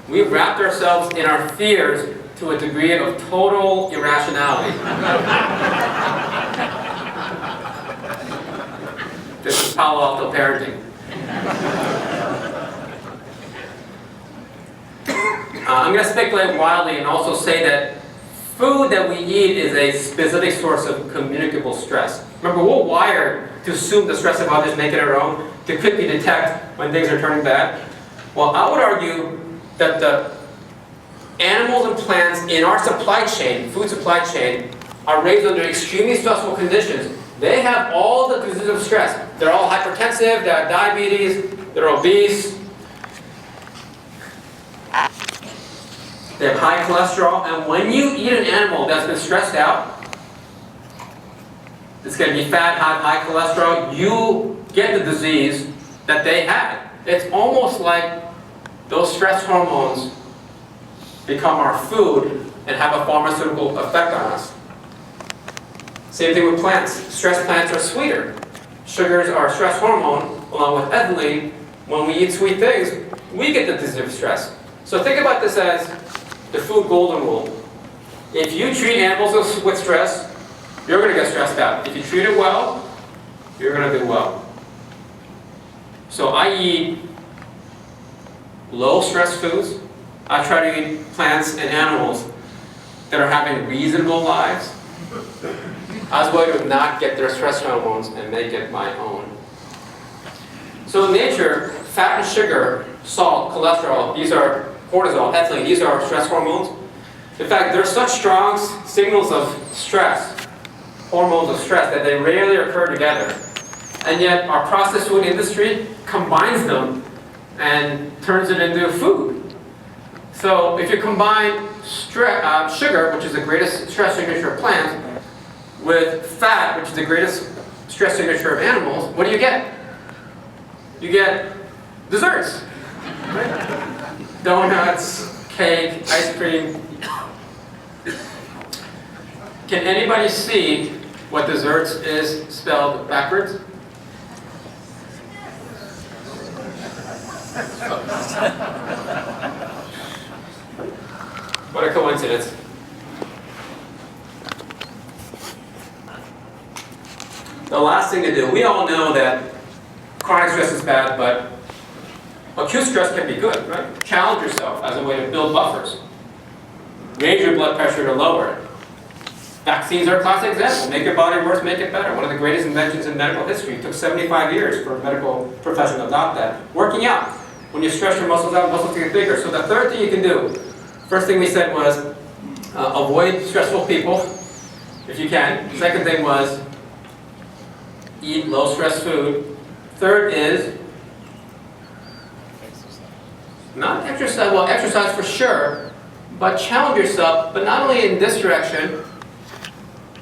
we've wrapped ourselves in our fears to a degree of total irrationality. This is Palo Alto parenting. I'm going to speculate wildly and also say that food that we eat is a specific source of communicable stress. Remember, we're wired to assume the stress of others, make it our own, to quickly detect when things are turning bad. Well, I would argue that the animals and plants in our supply chain, food supply chain, are raised under extremely stressful conditions. They have all the diseases of stress. They're all hypertensive, they have diabetes, they're obese, they have high cholesterol, and when you eat an animal that's been stressed out, it's going to be fat, high cholesterol, you get the disease that they had. It's almost like those stress hormones become our food and have a pharmaceutical effect on us. Same thing with plants. Stress plants are sweeter. Sugars are a stress hormone, along with ethylene. When we eat sweet things, we get the disease of stress. So think about this as the food golden rule. If you treat animals with stress, you're going to get stressed out. If you treat it well, you're going to do well. So I eat low stress foods. I try to eat plants and animals that are having reasonable lives, as well as not get their stress hormones and make it my own. So in nature, fat and sugar, salt, cholesterol, these are cortisol, ethylene, these are stress hormones. In fact, they're such strong signals of stress, hormones of stress, that they rarely occur together. And yet our processed food industry combines them and turns it into food. So if you combine sugar, which is the greatest stress signature of plants, with fat, which is the greatest stress signature of animals, what do you get? You get desserts. Right? Donuts, cake, ice cream. Can anybody see what desserts is spelled backwards? What a coincidence. The last thing to do, we all know that chronic stress is bad, but acute stress can be good, right? Challenge yourself as a way to build buffers. Raise your blood pressure to lower it. Vaccines are a classic example. Make your body worse, make it better. One of the greatest inventions in medical history. It took 75 years for a medical profession to adopt that. Working out. When you stretch your muscles out, muscles get bigger. So the third thing you can do, First thing we said was avoid stressful people if you can. Second thing was eat low-stress food. Third is not exercise, well, exercise for sure, but challenge yourself, but not only in this direction.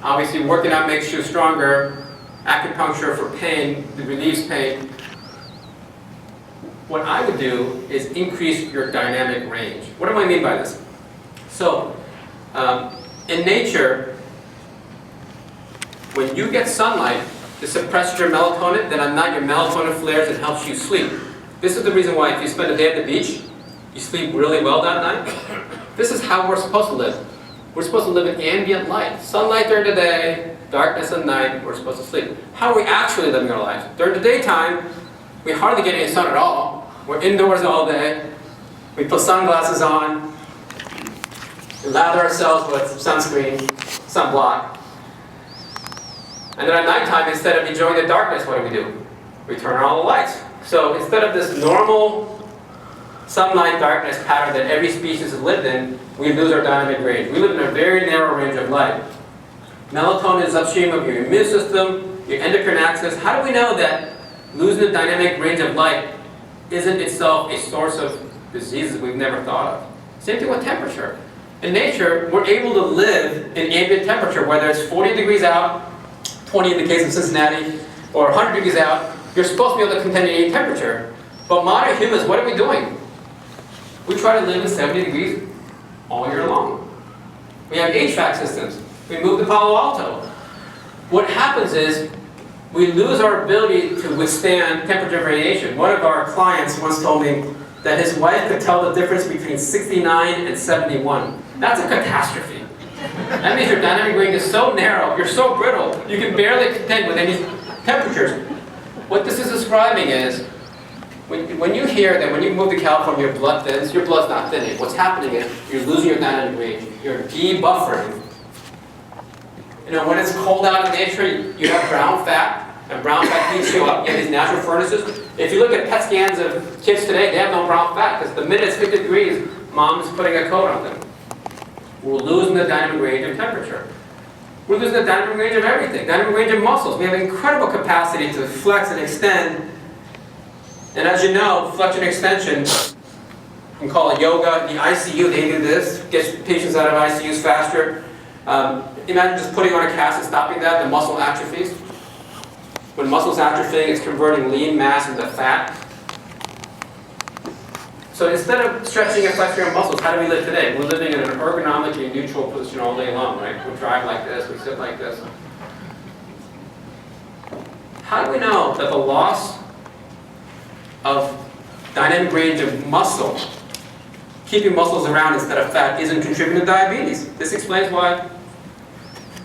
Obviously, working out makes you stronger. Acupuncture for pain, it relieves pain. What I would do is increase your dynamic range. What do I mean by this? So, in nature, when you get sunlight, it suppresses your melatonin, then at night your melatonin flares and helps you sleep. This is the reason why if you spend a day at the beach, you sleep really well that night. This is how we're supposed to live. We're supposed to live in ambient light. Sunlight during the day, darkness at night, we're supposed to sleep. How are we actually living our lives? During the daytime, we hardly get any sun at all. We're indoors all day. We put sunglasses on. We lather ourselves with sunscreen, sunblock. And then at nighttime, instead of enjoying the darkness, what do? We turn on all the lights. So instead of this normal sunlight darkness pattern that every species has lived in, we lose our dynamic range. We live in a very narrow range of light. Melatonin is upstream of your immune system, your endocrine axis. How do we know that losing the dynamic range of light isn't itself a source of diseases we've never thought of? Same thing with temperature. In nature, we're able to live in ambient temperature, whether it's 40 degrees out, 20 in the case of Cincinnati, or 100 degrees out. You're supposed to be able to contend any temperature. But modern humans, what are we doing? We try to live in 70 degrees all year long. We have HVAC systems. We move to Palo Alto. What happens is we lose our ability to withstand temperature variation. One of our clients once told me that his wife could tell the difference between 69 and 71. That's a catastrophe. That means your dynamic range is so narrow, you're so brittle, you can barely contend with any temperatures. What this is describing is, when you hear that when you move to California, your blood thins, your blood's not thinning. What's happening is you're losing your dynamic range. You're debuffering. You know, when it's cold out in nature, you have brown fat, and brown fat heats you up. You have these natural furnaces. If you look at PET scans of kids today, they have no brown fat, because the minute it's 50 degrees, mom's putting a coat on them. We're losing the dynamic range of temperature. We're losing the dynamic range of everything, dynamic range of muscles. We have incredible capacity to flex and extend. And as you know, flexion extension, you can call it yoga. The ICU, they do this, gets patients out of ICUs faster. Imagine just putting on a cast and stopping that, the muscle atrophies. When muscle's atrophying, it's converting lean mass into fat. So instead of stretching and flexing our muscles, how do we live today? We're living in an ergonomically neutral position all day long, right? We drive like this, we sit like this. How do we know that the loss of dynamic range of muscle, keeping muscles around instead of fat, isn't contributing to diabetes? This explains why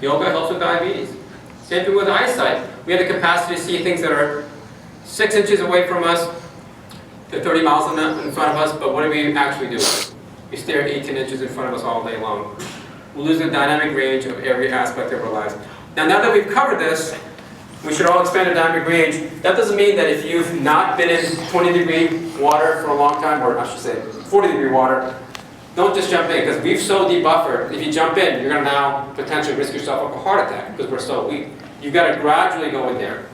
yoga helps with diabetes. Same thing with eyesight. We have the capacity to see things that are 6 inches away from us, to 30 miles in front of us, but what do we actually do? We stare at 18 inches in front of us all day long. We lose the dynamic range of every aspect of our lives. Now that we've covered this, we should all expand our dynamic range. That doesn't mean that if you've not been in 20-degree water for a long time, or I should say 40-degree water, don't just jump in, because we've so debuffered. If you jump in, you're going to now potentially risk yourself of a heart attack, because we're so weak. You've got to gradually go in there.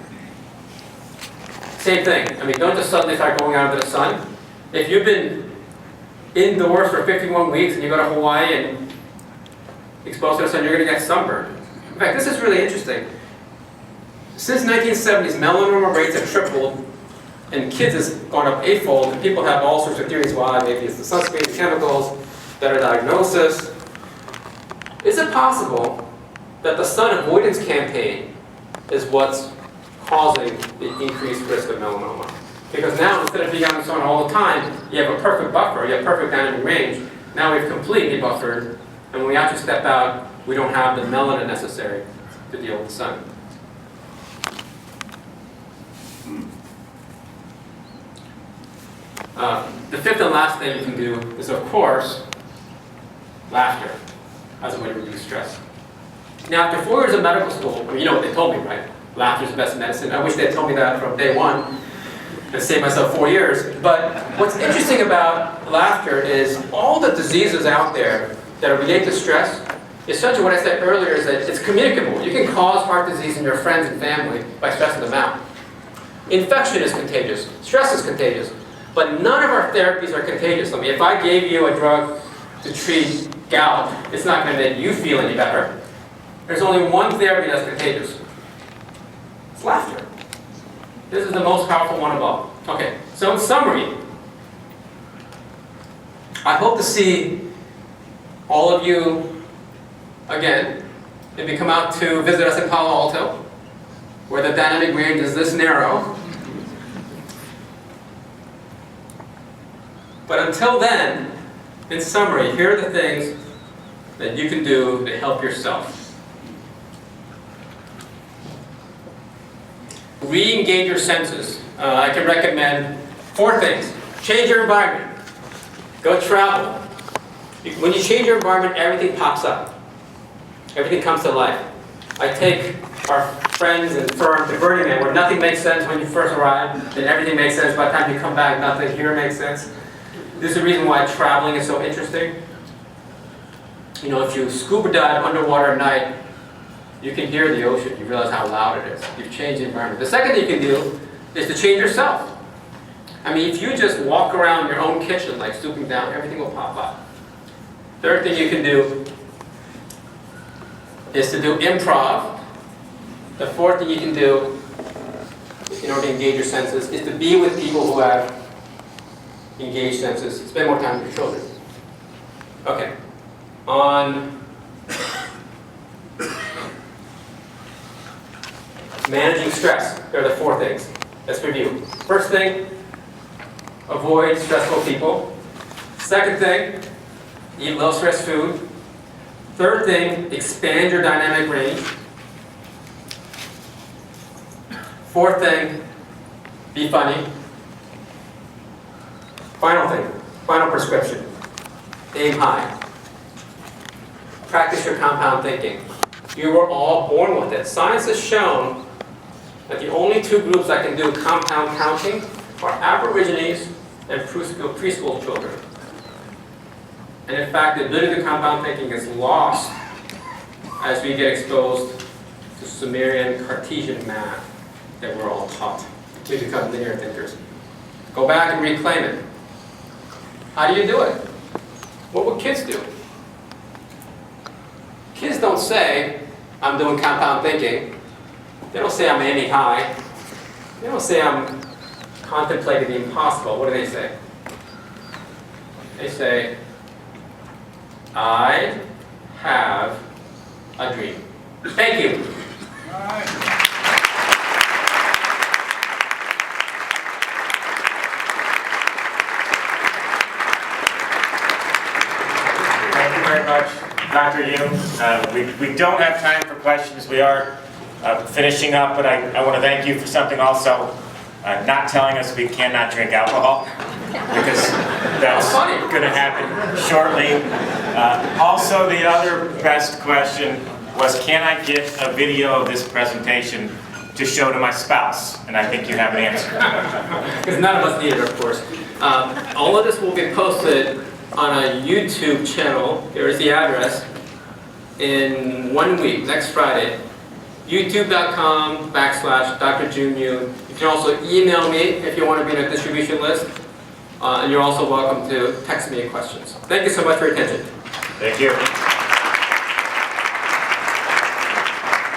Same thing. I mean, don't just suddenly start going out into the sun. If you've been indoors for 51 weeks and you go to Hawaii and exposed to the sun, you're going to get sunburned. In fact, this is really interesting. Since 1970s, melanoma rates have tripled, and kids has gone up 8-fold, and people have all sorts of theories why. Maybe it's the sunscreen, the chemicals, better diagnosis. Is it possible that the sun avoidance campaign is what's causing the increased risk of melanoma? Because now, instead of being out in the sun all the time, you have a perfect buffer, you have perfect dynamic range. Now we've completely buffered, and when we actually step out, we don't have the melanin necessary to deal with the sun. The fifth and last thing you can do is, of course, laughter as a way to reduce stress. Now, after 4 years of medical school, I mean, you know what they told me, right? Laughter is the best medicine. I wish they had told me that from day one. and save myself 4 years. But what's interesting about laughter is all the diseases out there that are related to stress, essentially what I said earlier is that it's communicable. You can cause heart disease in your friends and family by stressing them out. Infection is contagious. Stress is contagious. But none of our therapies are contagious. I mean, if I gave you a drug to treat gout, it's not going to make you feel any better. There's only one therapy that's contagious. It's laughter. This is the most powerful one of all. Okay, so in summary, I hope to see all of you again if you come out to visit us in Palo Alto, where the dynamic range is this narrow. But until then, in summary, here are the things that you can do to help yourself. Re-engage your senses. I can recommend 4 things. Change your environment. Go travel. When you change your environment, everything pops up. Everything comes to life. I take our friends and firm to Burning Man, where nothing makes sense when you first arrive, then everything makes sense by the time you come back, nothing here makes sense. This is the reason why traveling is so interesting. You know, if you scuba dive underwater at night, you can hear the ocean. You realize how loud it is. You've changed the environment. The second thing you can do is to change yourself. I mean, if you just walk around your own kitchen, like stooping down, everything will pop up. Third thing you can do is to do improv. The fourth thing you can do in order to engage your senses is to be with people who have engaged senses. Spend more time with your children. Okay. On managing stress, there are the 4 things. Let's review. First thing, avoid stressful people. Second thing, eat low-stress food. Third thing, expand your dynamic range. Fourth thing, be funny. Final thing, final prescription, aim high. Practice your compound thinking. You were all born with it. Science has shown that the only 2 groups that can do compound counting are Aborigines and preschool children. And in fact, the ability to compound thinking is lost as we get exposed to Sumerian Cartesian math that we're all taught. We become linear thinkers. Go back and reclaim it. How do you do it? What would kids do? Kids don't say, I'm doing compound thinking. They don't say I'm aiming high. They don't say I'm contemplating the impossible. What do they say? They say, I have a dream. Thank you. All right. Thank you very much, Dr. Yoon. We don't have time for questions. We are finishing up, but I want to thank you for something also. Not telling us we cannot drink alcohol, because that's going to happen shortly. Also, the other best question was, can I get a video of this presentation to show to my spouse? And I think you have an answer. Because none of us need it, of course. All of this will be posted on a YouTube channel. Here is the address. In 1 week, next Friday. youtube.com/Dr. Jun Yoon. You can also email me if you want to be in a distribution list. And you're also welcome to text me questions. Thank you so much for your attention. Thank you.